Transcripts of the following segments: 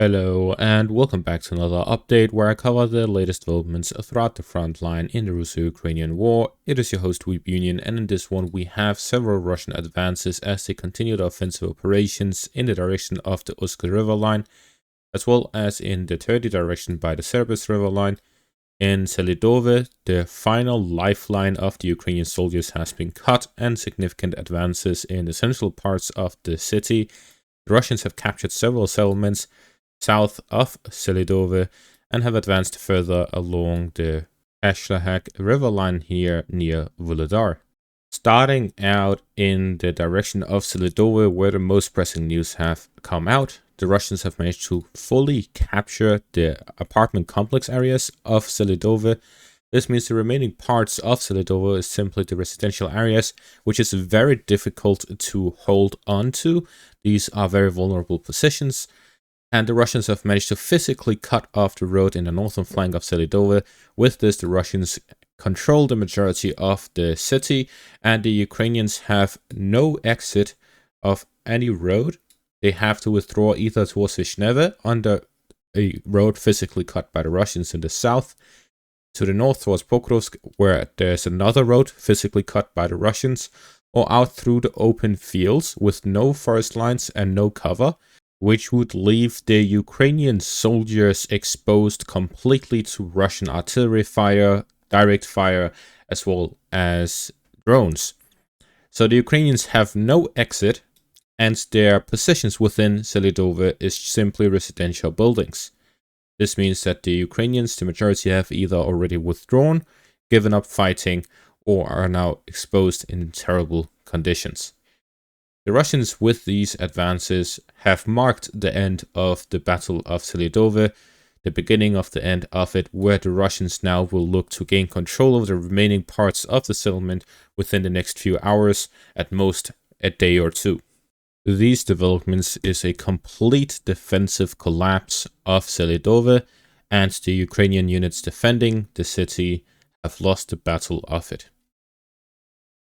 Hello and welcome back to another update where I cover the latest developments throughout the front line in the Russo-Ukrainian war. It is your host Weep Union, and in this one we have several Russian advances as they continue their offensive operations in the direction of the Usk river line, as well as in the 30 direction by the Serbis river line. In Selydove, the final lifeline of the Ukrainian soldiers has been cut, and significant advances in the central parts of the city. The Russians have captured several settlements south of Selydove and have advanced further along the Ashlahak river line here near Vuhledar. Starting out in the direction of Selydove, where the most pressing news have come out, the Russians have managed to fully capture the apartment complex areas of Selydove. This means the remaining parts of Selydove is simply the residential areas, which is very difficult to hold on to. These are very vulnerable positions, and the Russians have managed to physically cut off the road in the northern flank of Selydove. With this, the Russians control the majority of the city, and the Ukrainians have no exit of any road. They have to withdraw either towards Vishneve under a road physically cut by the Russians in the south, to the north towards Pokrovsk, where there's another road physically cut by the Russians, or out through the open fields with no forest lines and no cover, which would leave the Ukrainian soldiers exposed completely to Russian artillery fire, direct fire, as well as drones. So the Ukrainians have no exit, and their positions within Selydove is simply residential buildings. This means that the Ukrainians, the majority, have either already withdrawn, given up fighting, or are now exposed in terrible conditions. The Russians, with these advances, have marked the end of the Battle of Selydove, the beginning of the end of it, where the Russians now will look to gain control of the remaining parts of the settlement within the next few hours, at most a day or two. These developments is a complete defensive collapse of Selydove, and the Ukrainian units defending the city have lost the battle of it.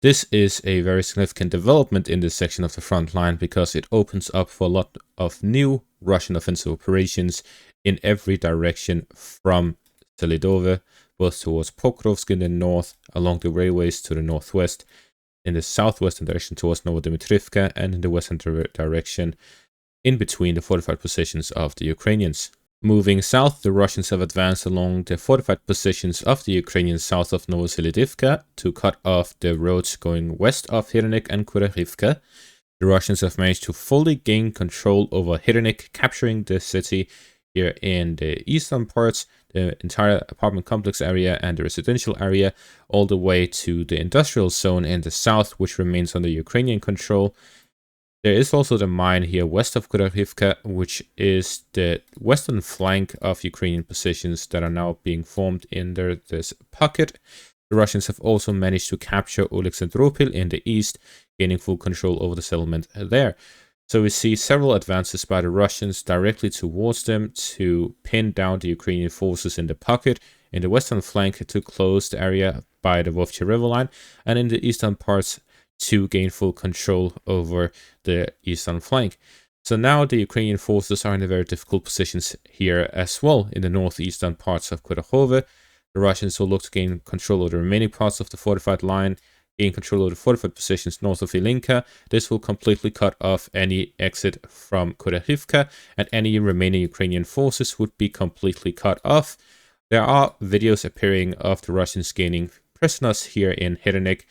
This is a very significant development in this section of the front line because it opens up for a lot of new Russian offensive operations in every direction from Selydove, both towards Pokrovsk in the north, along the railways to the northwest, in the southwestern direction towards Novodimitrovka, and in the western direction in between the fortified positions of the Ukrainians. Moving south, the Russians have advanced along the fortified positions of the Ukrainians south of Selydovka to cut off the roads going west of Hirnyk and Kurahivka. The Russians have managed to fully gain control over Hirnyk, capturing the city here in the eastern parts, the entire apartment complex area and the residential area, all the way to the industrial zone in the south, which remains under Ukrainian control. There is also the mine here west of Kurahivka, which is the western flank of Ukrainian positions that are now being formed in this pocket. The Russians have also managed to capture Oleksandrivka in the east, gaining full control over the settlement there. So we see several advances by the Russians directly towards them to pin down the Ukrainian forces in the pocket, in the western flank to close the area by the Vovcha river line, and in the eastern parts to gain full control over the eastern flank. So now the Ukrainian forces are in a very difficult positions here as well in the northeastern parts of Kurahove. The Russians will look to gain control of the remaining parts of the fortified line, gain control of the fortified positions north of Hirnyk. This will completely cut off any exit from Kurahivka, and any remaining Ukrainian forces would be completely cut off. There are videos appearing of the Russians gaining prisoners here in Hirnyk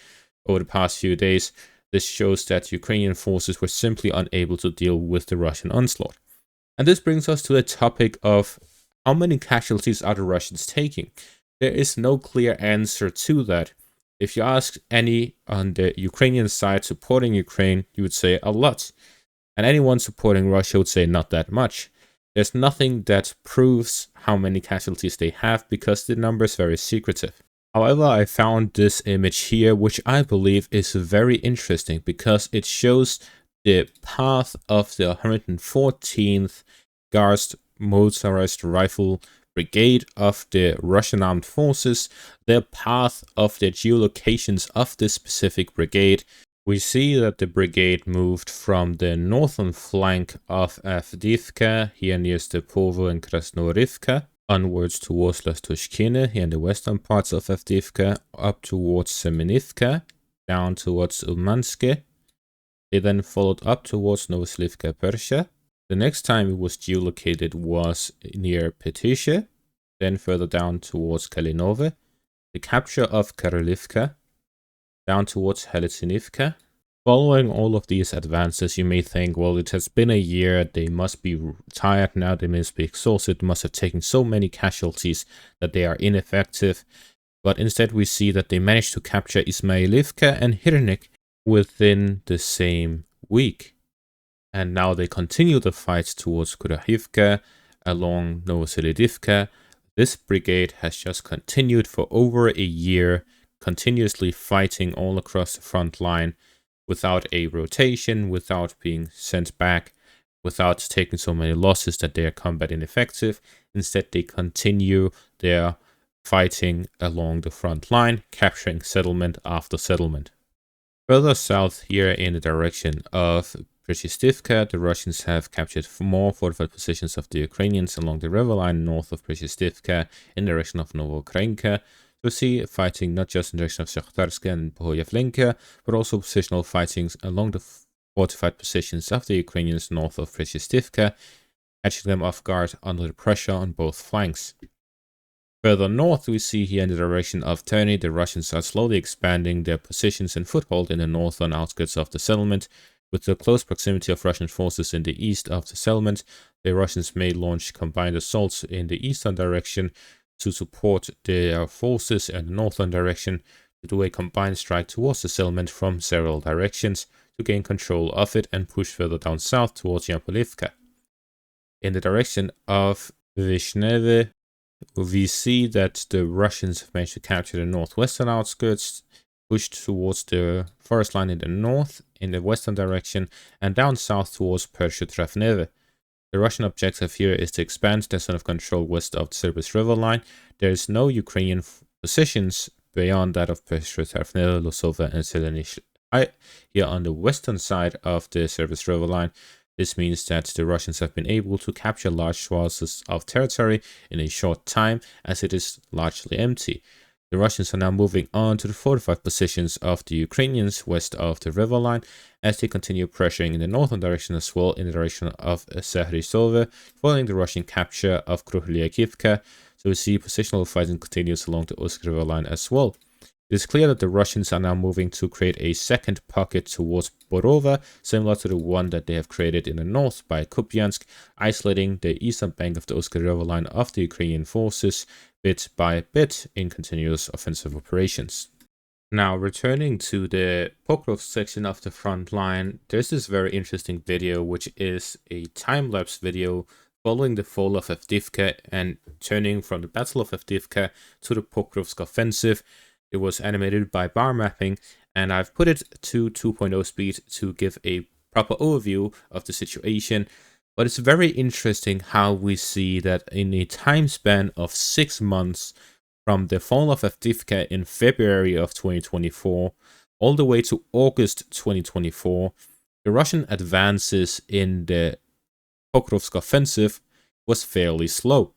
over the past few days. This shows that Ukrainian forces were simply unable to deal with the Russian onslaught. And this brings us to the topic of how many casualties are the Russians taking. There is no clear answer to that. If you ask any on the Ukrainian side supporting Ukraine, you would say a lot. And anyone supporting Russia would say not that much. There's nothing that proves how many casualties they have because the number is very secretive. However, I found this image here, which I believe is very interesting because it shows the path of the 114th Guards Motorized Rifle Brigade of the Russian Armed Forces, the path of the geolocations of this specific brigade, We see that the brigade moved from the northern flank of Avdiivka, here near Stepovo and Krasnoorivka, onwards towards Lastushkina, here in the western parts of Avdiivka, up towards Semenivka, down towards Umanske. They then followed up towards Novoslivka Persha. The next time it was geolocated was near Petishe, then further down towards Kalinove, the capture of Karolivka, down towards Helicinivka. Following all of these advances, you may think, well, it has been a year, they must be tired now, they must be exhausted, must have taken so many casualties that they are ineffective. But instead we see that they managed to capture Ismailivka and Hirnyk within the same week. And now they continue the fight towards Kurahivka along Novoselidivka. This brigade has just continued for over a year, continuously fighting all across the front line without a rotation, without being sent back, without taking so many losses that they are combat ineffective. Instead, they continue their fighting along the front line, capturing settlement after settlement. Further south here in the direction of Przystywka, the Russians have captured more fortified positions of the Ukrainians along the river line north of Przystywka in the direction of Novoukrayinka. We see fighting not just in the direction of Shakhtarska and Bohoyavlenka, but also positional fightings along the fortified positions of the Ukrainians north of Przystywka, catching them off guard under the pressure on both flanks. Further north, we see here in the direction of Terny, the Russians are slowly expanding their positions and foothold in the northern outskirts of the settlement. With the close proximity of Russian forces in the east of the settlement, the Russians may launch combined assaults in the eastern direction to support their forces in the northern direction, to do a combined strike towards the settlement from several directions to gain control of it and push further down south towards Yampolivka. In the direction of Vishneve, we see that the Russians have managed to capture the northwestern outskirts, pushed towards the forest line in the north, in the western direction, and down south towards Persha-Travneve. The Russian objective here is to expand their zone of control west of the Sirbis River line. There is no Ukrainian positions beyond that of Persha-Travneve, Losova, and Selydove here on the western side of the Sirbis River line. This means that the Russians have been able to capture large swaths of territory in a short time, as it is largely empty. The Russians are now moving on to the fortified positions of the Ukrainians west of the river line, as they continue pressuring in the northern direction as well, in the direction of Selydove, following the Russian capture of Kruhlyakivka. So we see positional fighting continues along the Usk river line as well. It is clear that the Russians are now moving to create a second pocket towards Borova, similar to the one that they have created in the north by Kupiansk, isolating the eastern bank of the Usk river line of the Ukrainian forces bit by bit in continuous offensive operations. Now, returning to the Pokrov section of the front line, there's this very interesting video, which is a time-lapse video following the fall of Avdiivka and turning from the Battle of Avdiivka to the Pokrovsk offensive. It was animated by bar mapping, and I've put it to 2.0 speed to give a proper overview of the situation. But it's very interesting how we see that in a time span of 6 months, from the fall of Avdiivka in February of 2024 all the way to August 2024, the Russian advances in the Pokrovsk offensive was fairly slow.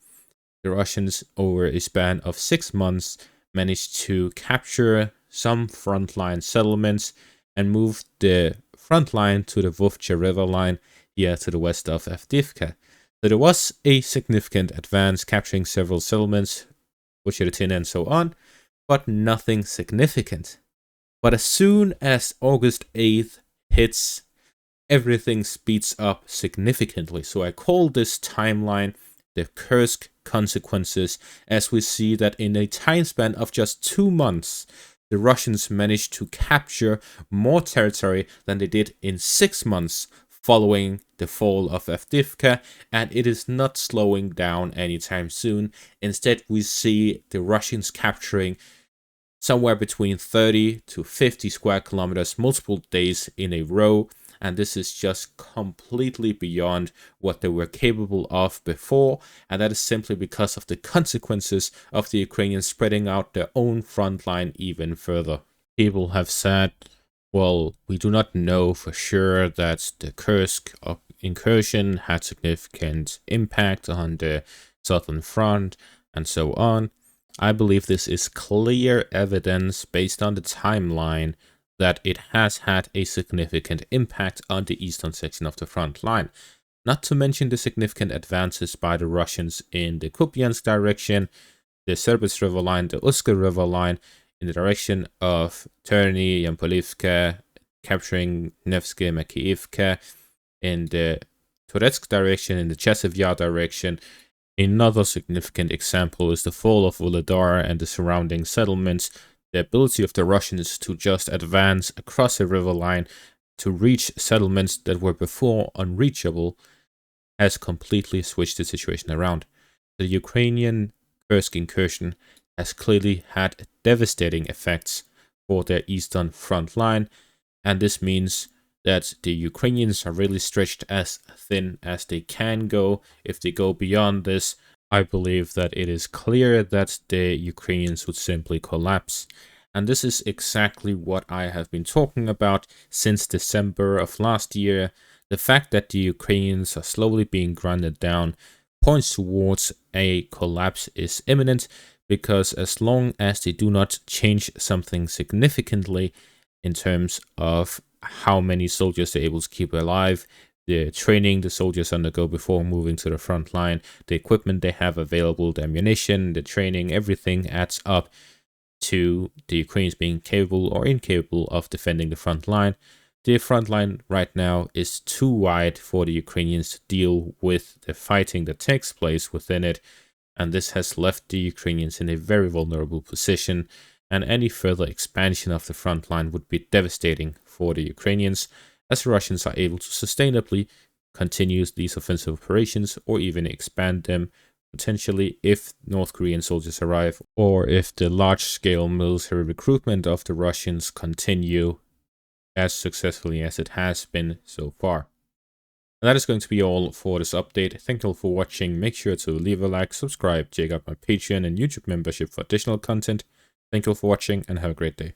The Russians, over a span of 6 months, managed to capture some frontline settlements and move the front line to the Vovcha river line here to the west of Avdiivka. So there was a significant advance, capturing several settlements, Vovcha and so on, but nothing significant. But as soon as August 8th hits, everything speeds up significantly. So I call this timeline the Kursk consequences, as we see that in a time span of just 2 months, the Russians managed to capture more territory than they did in 6 months following the fall of Avdiivka, and it is not slowing down anytime soon. Instead, we see the Russians capturing somewhere between 30 to 50 square kilometers multiple days in a row, and this is just completely beyond what they were capable of before, and that is simply because of the consequences of the Ukrainians spreading out their own front line even further. People have said, Well, we do not know for sure that the Kursk incursion had significant impact on the southern front and so on. I believe this is clear evidence based on the timeline that it has had a significant impact on the eastern section of the front line. Not to mention the significant advances by the Russians in the Kupiansk direction, the Serbets River line, the Uska River line, in the direction of Terny and Polivka, capturing Nevsky Makiivka, in the Turetsk direction, in the Chesev Yar direction. Another significant example is the fall of Vuhledar and the surrounding settlements. The ability of the Russians to just advance across a river line to reach settlements that were before unreachable has completely switched the situation around. The Ukrainian Kursk incursion has clearly had devastating effects for their eastern front line, and this means that the Ukrainians are really stretched as thin as they can go. If they go beyond this, I believe that it is clear that the Ukrainians would simply collapse. And this is exactly what I have been talking about since December of last year. The fact that the Ukrainians are slowly being grounded down points towards a collapse is imminent, because as long as they do not change something significantly in terms of how many soldiers they're able to keep alive, the training the soldiers undergo before moving to the front line, the equipment they have available, the ammunition, the training, everything adds up to the Ukrainians being capable or incapable of defending the front line. The front line right now is too wide for the Ukrainians to deal with the fighting that takes place within it, and this has left the Ukrainians in a very vulnerable position, and any further expansion of the front line would be devastating for the Ukrainians, as the Russians are able to sustainably continue these offensive operations or even expand them, potentially if North Korean soldiers arrive, or if the large-scale military recruitment of the Russians continue as successfully as it has been so far. And that is going to be all for this update. Thank you all for watching. Make sure to leave a like, subscribe, check out my Patreon and YouTube membership for additional content. Thank you all for watching and have a great day.